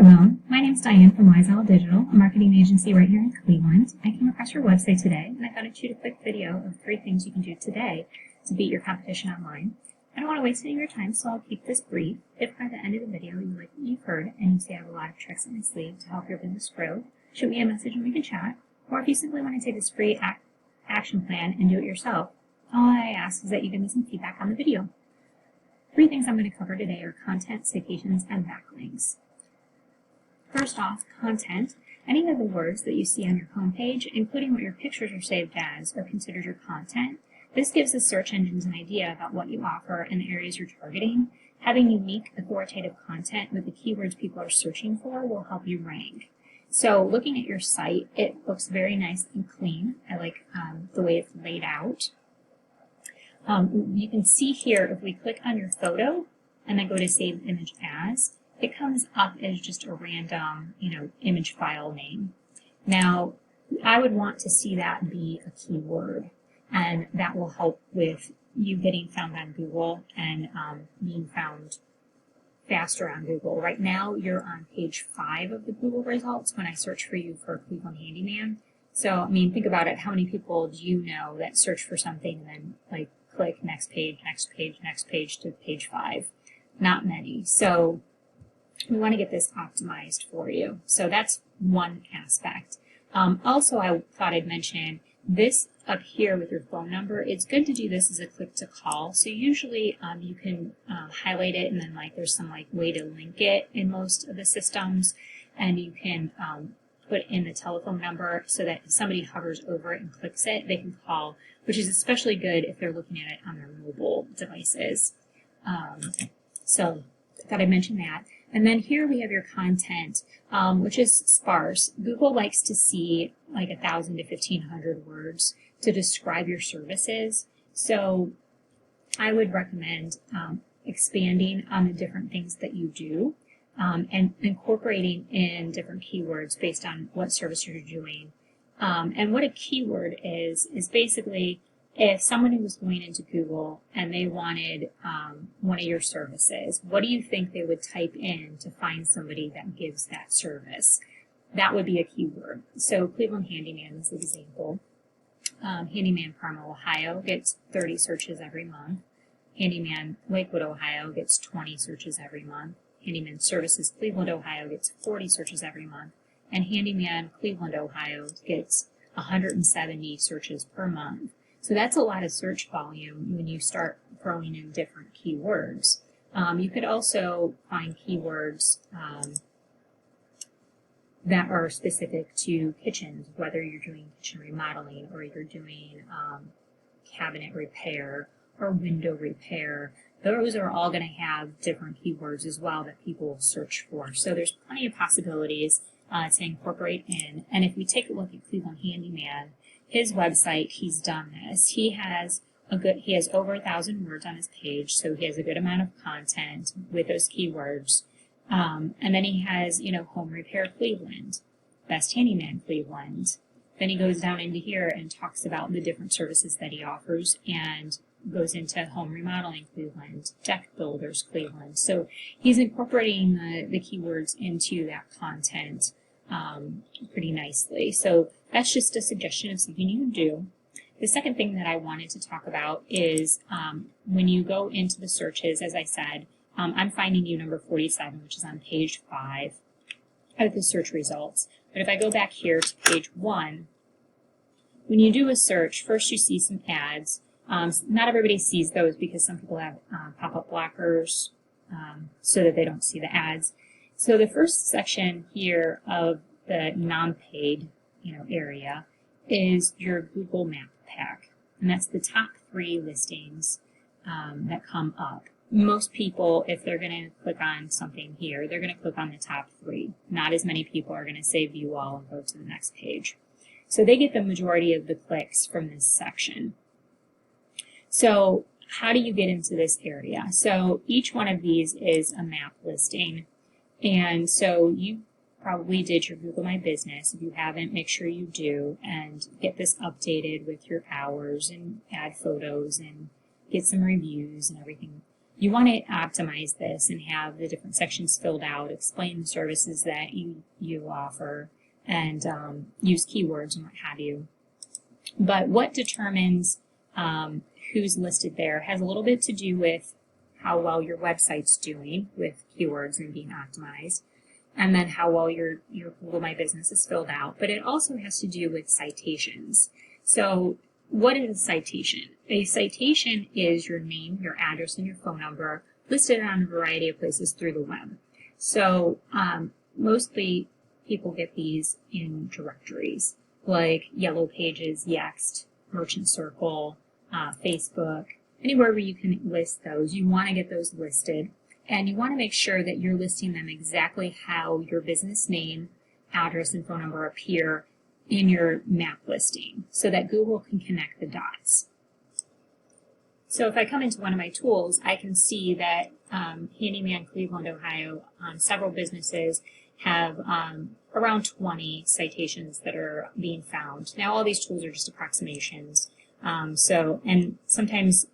Ramon. My name's Diane from Wise Owl Digital, a marketing agency right here in Cleveland. I came across your website today, and I thought I'd shoot a quick video of 3 things you can do today to beat your competition online. I don't want to waste any of your time, so I'll keep this brief. If by the end of the video you like what you've heard and you say I have a lot of tricks in my sleeve to help your business grow, shoot me a message and we can chat. Or if you simply want to take this free action plan and do it yourself, all I ask is that you give me some feedback on the video. 3 things I'm going to cover today are content, citations, and backlinks. First off, content. Any of the words that you see on your homepage, including what your pictures are saved as, are considered your content. This gives the search engines an idea about what you offer and the areas you're targeting. Having unique, authoritative content with the keywords people are searching for will help you rank. So looking at your site, it looks very nice and clean. I like the way it's laid out. You can see here, if we click on your photo and then go to Save Image As, it comes up as just a random, image file name. Now, I would want to see that be a keyword, and that will help with you getting found on Google and being found faster on Google. Right now, you're on page 5 of the Google results when I search for you for Cleveland Handyman. So, think about it. How many people do you know that search for something and then, click next page, next page, next page to page 5? Not many. So, we want to get this optimized for you. So that's one aspect. Also, I thought I'd mention this up here with your phone number. It's good to do this as a click to call. So usually you can highlight it and then there's some way to link it in most of the systems, and you can put in the telephone number so that if somebody hovers over it and clicks it, they can call, which is especially good if they're looking at it on their mobile devices. So I thought I'd mention that. And then here we have your content, which is sparse. Google likes to see 1,000 to 1,500 words to describe your services. So I would recommend expanding on the different things that you do and incorporating in different keywords based on what service you're doing. And what a keyword is basically if someone was going into Google and they wanted one of your services, what do you think they would type in to find somebody that gives that service? That would be a keyword. So Cleveland Handyman is an example. Handyman Parma, Ohio gets 30 searches every month. Handyman Lakewood, Ohio gets 20 searches every month. Handyman Services Cleveland, Ohio gets 40 searches every month. And Handyman Cleveland, Ohio gets 170 searches per month. So that's a lot of search volume when you start throwing in different keywords. You could also find keywords that are specific to kitchens, whether you're doing kitchen remodeling or you're doing cabinet repair or window repair. Those are all going to have different keywords as well that people search for. So there's plenty of possibilities to incorporate in. And if we take a look at Cleveland Handyman, his website, he's done this. He has over 1,000 words on his page, so he has a good amount of content with those keywords. And then he has, Home Repair Cleveland, Best Handyman Cleveland. Then he goes down into here and talks about the different services that he offers and goes into Home Remodeling Cleveland, Deck Builders Cleveland. So he's incorporating the keywords into that content pretty nicely. So that's just a suggestion of something you can do. The second thing that I wanted to talk about is when you go into the searches, as I said, I'm finding you number 47, which is on page 5 of the search results. But if I go back here to page 1, when you do a search, first you see some ads. Not everybody sees those because some people have pop-up blockers so that they don't see the ads. So the first section here of the non-paid, area is your Google Map pack, and that's the top 3 listings that come up. Most people, if they're going to click on something here, they're going to click on the top 3. Not as many people are going to say view all and go to the next page. So they get the majority of the clicks from this section. So how do you get into this area? So each one of these is a map listing. And so you probably did your Google My Business. If you haven't, make sure you do and get this updated with your hours and add photos and get some reviews and everything. you want to optimize this and have the different sections filled out, explain the services that you offer, and use keywords and what have you. But what determines who's listed there has a little bit to do with how well your website's doing with keywords and being optimized, and then how well your Google My Business is filled out. But it also has to do with citations. So what is a citation? A citation is your name, your address, and your phone number listed on a variety of places through the web. So mostly people get these in directories like Yellow Pages, Yext, Merchant Circle, Facebook, anywhere where you can list those. You want to get those listed, and you want to make sure that you're listing them exactly how your business name, address, and phone number appear in your map listing so that Google can connect the dots. So if I come into one of my tools, I can see that Handyman, Cleveland, Ohio, several businesses have around 20 citations that are being found. Now, all these tools are just approximations. And sometimes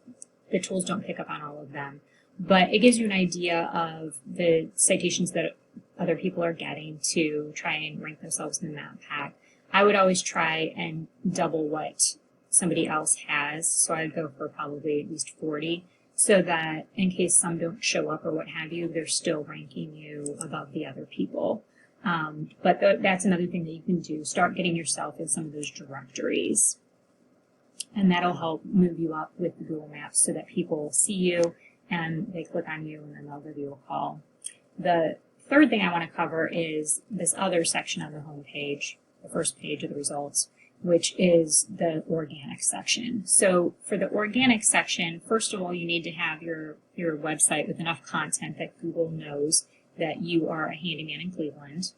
the tools don't pick up on all of them, but it gives you an idea of the citations that other people are getting to try and rank themselves in the map pack. I would always try and double what somebody else has, so I'd go for probably at least 40, so that in case some don't show up or what have you, they're still ranking you above the other people. But that's another thing that you can do. Start getting yourself in some of those directories, and that'll help move you up with the Google Maps so that people see you and they click on you and then they'll give you a call. The third thing I want to cover is this other section on the home page, the first page of the results, which is the organic section. So for the organic section, first of all, you need to have your website with enough content that Google knows that you are a handyman in Cleveland.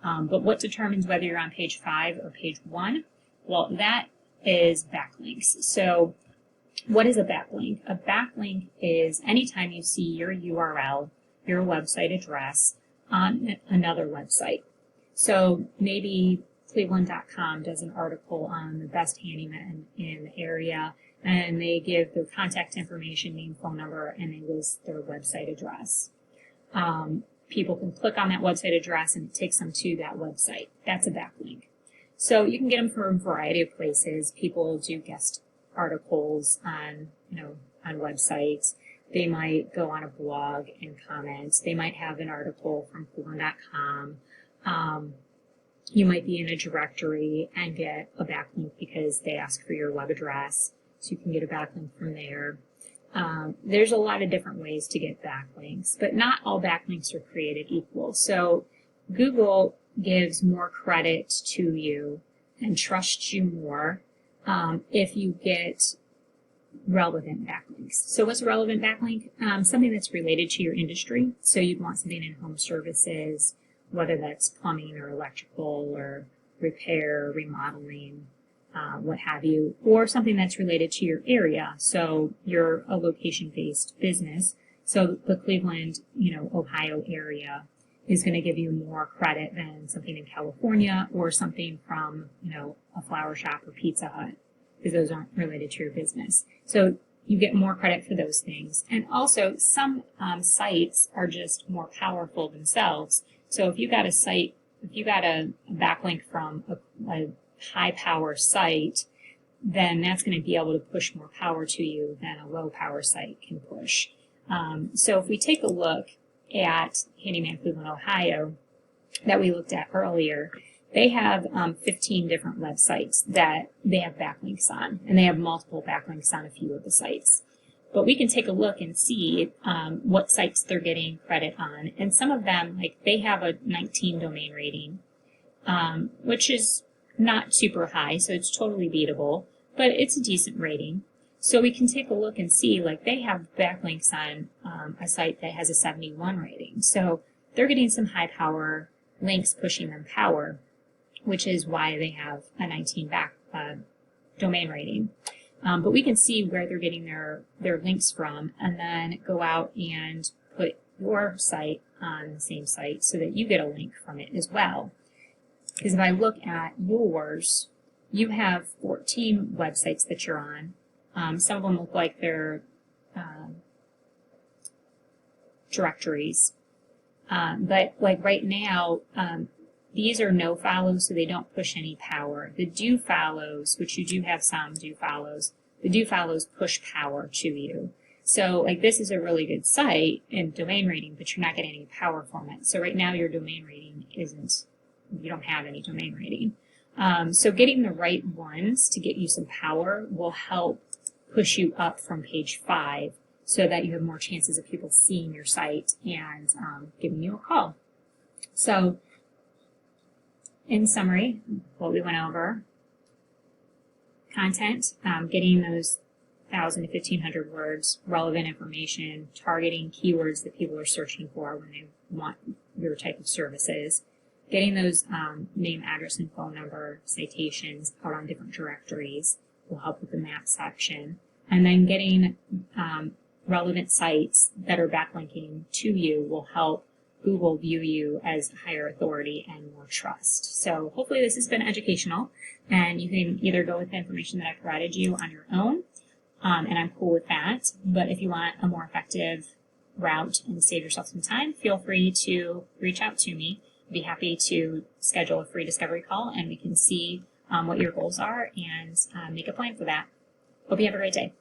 But what determines whether you're on page 5 or page 1? Well, that is backlinks. So what is a backlink? A backlink is anytime you see your URL, your website address, on another website. So maybe Cleveland.com does an article on the best handyman in the area, and they give their contact information, name, phone number, and they list their website address. People can click on that website address and it takes them to that website. That's a backlink. So you can get them from a variety of places. People do guest articles on websites. They might go on a blog and comment. They might have an article from Cleveland.com. You might be in a directory and get a backlink because they ask for your web address, so you can get a backlink from there. There's a lot of different ways to get backlinks, but not all backlinks are created equal. So Google gives more credit to you and trusts you more if you get relevant backlinks. So what's a relevant backlink? Something that's related to your industry. So you'd want something in home services, whether that's plumbing or electrical or repair, remodeling, what have you, or something that's related to your area. So you're a location-based business. So the Cleveland, Ohio area is going to give you more credit than something in California or something from, a flower shop or Pizza Hut, because those aren't related to your business. So you get more credit for those things. And also some sites are just more powerful themselves. So if you got a backlink from a high power site, then that's going to be able to push more power to you than a low power site can push. So if we take a look at Handyman Cleveland, Ohio, that we looked at earlier, they have 15 different websites that they have backlinks on, and they have multiple backlinks on a few of the sites. But we can take a look and see what sites they're getting credit on. And some of them, they have a 19 domain rating, which is not super high, so it's totally beatable, but it's a decent rating. So we can take a look and see, they have backlinks on a site that has a 71 rating. So they're getting some high power links pushing them power, which is why they have a 19 domain rating. But we can see where they're getting their links from and then go out and put your site on the same site so that you get a link from it as well. Because if I look at yours, you have 14 websites that you're on. Some of them look like they're directories. But like right now, these are no follows, so they don't push any power. The do follows, which you do have some do follows, the do follows push power to you. So like this is a really good site in domain rating, but you're not getting any power from it. So right now your domain rating isn't, you don't have any domain rating. So getting the right ones to get you some power will help push you up from page 5 so that you have more chances of people seeing your site and giving you a call. So in summary, what we went over, content, getting those 1,000 to 1,500 words, relevant information, targeting keywords that people are searching for when they want your type of services, getting those name, address, and phone number citations out on different directories will help with the map section, and then getting relevant sites that are backlinking to you will help Google view you as higher authority and more trust. So hopefully this has been educational, and you can either go with the information that I provided you on your own, and I'm cool with that. But if you want a more effective route and save yourself some time, feel free to reach out to me. I'd be happy to schedule a free discovery call, and we can see what your goals are and make a plan for that. Hope you have a great day.